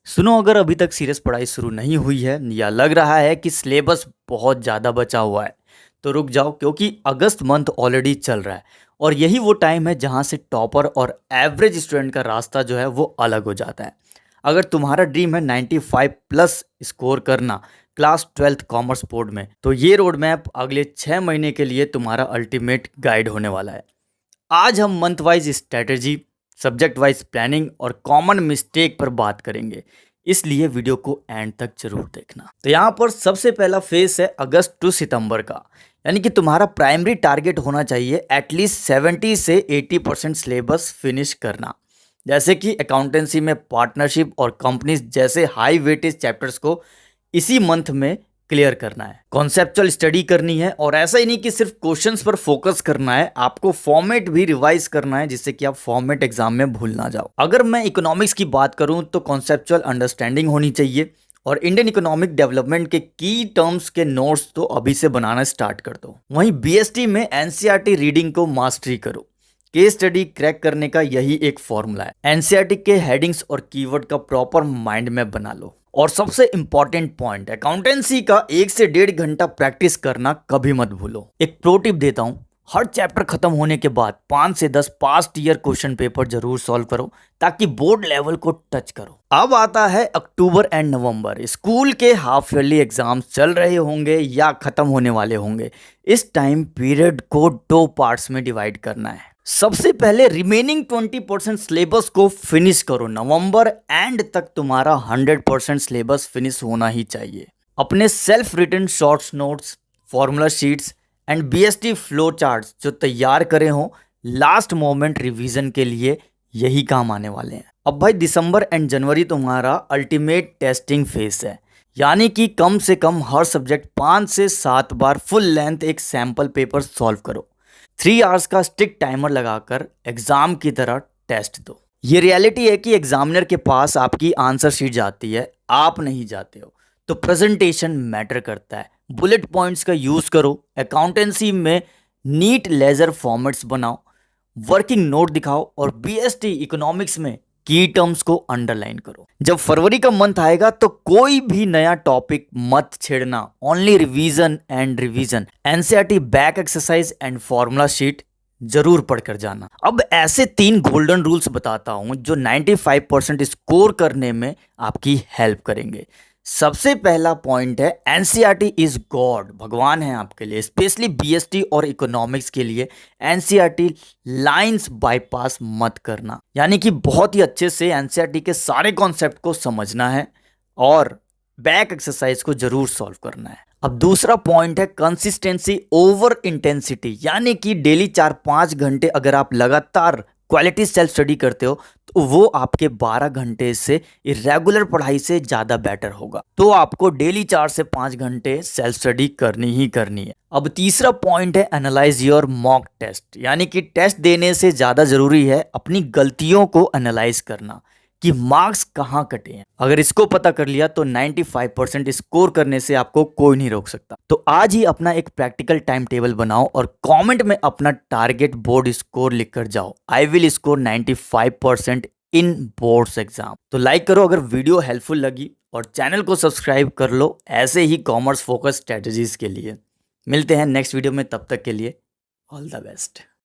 सुनो, अगर अभी तक सीरियस पढ़ाई शुरू नहीं हुई है या लग रहा है कि सिलेबस बहुत ज़्यादा बचा हुआ है, तो रुक जाओ क्योंकि अगस्त मंथ ऑलरेडी चल रहा है और यही वो टाइम है जहाँ से टॉपर और एवरेज स्टूडेंट का रास्ता जो है वो अलग हो जाता है। अगर तुम्हारा ड्रीम है 95 प्लस स्कोर करना क्लास 12th कॉमर्स बोर्ड में, तो ये रोड मैप अगले 6 महीने के लिए तुम्हारा अल्टीमेट गाइड होने वाला है। आज हम month wise strategy, subject wise planning और कॉमन मिस्टेक पर बात करेंगे, इसलिए वीडियो को एंड तक जरूर देखना। तो यहाँ पर सबसे पहला फेज है अगस्त टू सितंबर का, यानी कि तुम्हारा प्राइमरी टारगेट होना चाहिए एटलीस्ट 70 से 80% सिलेबस फिनिश करना। जैसे कि अकाउंटेंसी में पार्टनरशिप और कंपनीज जैसे हाई वेटेज चैप्टर्स को इसी मंथ में क्लियर करना है। कॉन्सेप्चुअल स्टडी करनी है और ऐसा ही नहीं कि सिर्फ क्वेश्चंस पर फोकस करना है, आपको फॉर्मेट भी रिवाइज करना है जिससे कि आप फॉर्मेट एग्जाम में भूल ना जाओ। अगर मैं इकोनॉमिक्स की बात करूं तो कॉन्सेप्चुअल अंडरस्टैंडिंग होनी चाहिए और इंडियन इकोनॉमिक डेवलपमेंट के की टर्म्स के नोट्स तो अभी से बनाना स्टार्ट कर दो। वहीं बीएसटी में एनसीईआरटी रीडिंग को मास्टरी करो। केस स्टडी क्रैक करने का यही एक फॉर्मूला है। एनसीईआरटी के हेडिंग्स और कीवर्ड का प्रॉपर माइंड में बना लो। और सबसे इंपॉर्टेंट पॉइंट, अकाउंटेंसी का 1 से 1.5 घंटा प्रैक्टिस करना कभी मत भूलो। एक प्रो टिप देता हूं, हर चैप्टर खत्म होने के बाद 5 से 10 पास्ट ईयर क्वेश्चन पेपर जरूर सॉल्व करो ताकि बोर्ड लेवल को टच करो। अब आता है अक्टूबर एंड नवंबर। स्कूल के हाफ ईयरली एग्जाम्स चल रहे होंगे या खत्म होने वाले होंगे। इस टाइम पीरियड को 2 पार्ट्स में डिवाइड करना है। सबसे पहले रिमेनिंग 20% सिलेबस को फिनिश करो। नवंबर एंड तक तुम्हारा 100% सिलेबस फिनिश होना ही चाहिए। अपने self written shorts notes, formula sheets and BST flow charts जो तैयार करे हो, लास्ट मोमेंट रिवीजन के लिए यही काम आने वाले हैं। अब भाई दिसंबर एंड जनवरी तुम्हारा अल्टीमेट टेस्टिंग फेज है, यानी कि कम से कम हर सब्जेक्ट 5 से 7 बार फुल लेंथ एक सैंपल पेपर सॉल्व करो। 3 आवर्स का स्टिक टाइमर लगाकर एग्जाम की तरह टेस्ट दो। ये रियलिटी है कि एग्जामिनर के पास आपकी आंसर शीट जाती है, आप नहीं जाते हो, तो प्रेजेंटेशन मैटर करता है। बुलेट पॉइंट्स का यूज करो। अकाउंटेंसी में नीट लेजर फॉर्मेट्स बनाओ, वर्किंग नोट दिखाओ और बीएसटी इकोनॉमिक्स में की टर्म्स को अंडरलाइन करो। जब फरवरी का मंथ आएगा तो कोई भी नया टॉपिक मत छेड़ना, only revision and revision. NCERT back exercise and formula sheet जरूर पढ़कर जाना। अब ऐसे 3 गोल्डन रूल्स बताता हूं जो 95% स्कोर करने में आपकी हेल्प करेंगे। सबसे पहला पॉइंट है एनसीईआरटी इज गॉड, भगवान है आपके लिए। स्पेशली बीएसटी और इकोनॉमिक्स के लिए एनसीईआरटी लाइंस बाईपास मत करना, यानी कि बहुत ही अच्छे से एनसीईआरटी के सारे कॉन्सेप्ट को समझना है और बैक एक्सरसाइज को जरूर सॉल्व करना है। अब दूसरा पॉइंट है कंसिस्टेंसी ओवर इंटेंसिटी, यानी कि डेली 4-5 घंटे अगर आप लगातार क्वालिटी सेल्फ स्टडी करते हो तो वो आपके 12 घंटे से इरेगुलर पढ़ाई से ज़्यादा बेटर होगा। तो आपको डेली 4 से 5 घंटे सेल्फ स्टडी करनी ही करनी है। अब तीसरा पॉइंट है एनालाइज योर मॉक टेस्ट, यानी कि टेस्ट देने से ज़्यादा ज़रूरी है अपनी गलतियों को एनालाइज करना कि मार्क्स कहाँ कटे हैं। अगर इसको पता कर लिया तो 95% स्कोर करने से आपको कोई नहीं रोक सकता। तो आज ही अपना एक प्रैक्टिकल टाइम टेबल बनाओ और कमेंट में अपना टारगेट बोर्ड स्कोर लिखकर जाओ। I will score 95% in boards exam. तो लाइक करो अगर वीडियो हेल्पफुल लगी और चैनल को सब्सक्राइब कर लो ऐसे ही कॉमर्स फोकस स्ट्रेटजीज के लिए। मिलते हैं नेक्स्ट वीडियो में, तब तक के लिए ऑल द बेस्ट।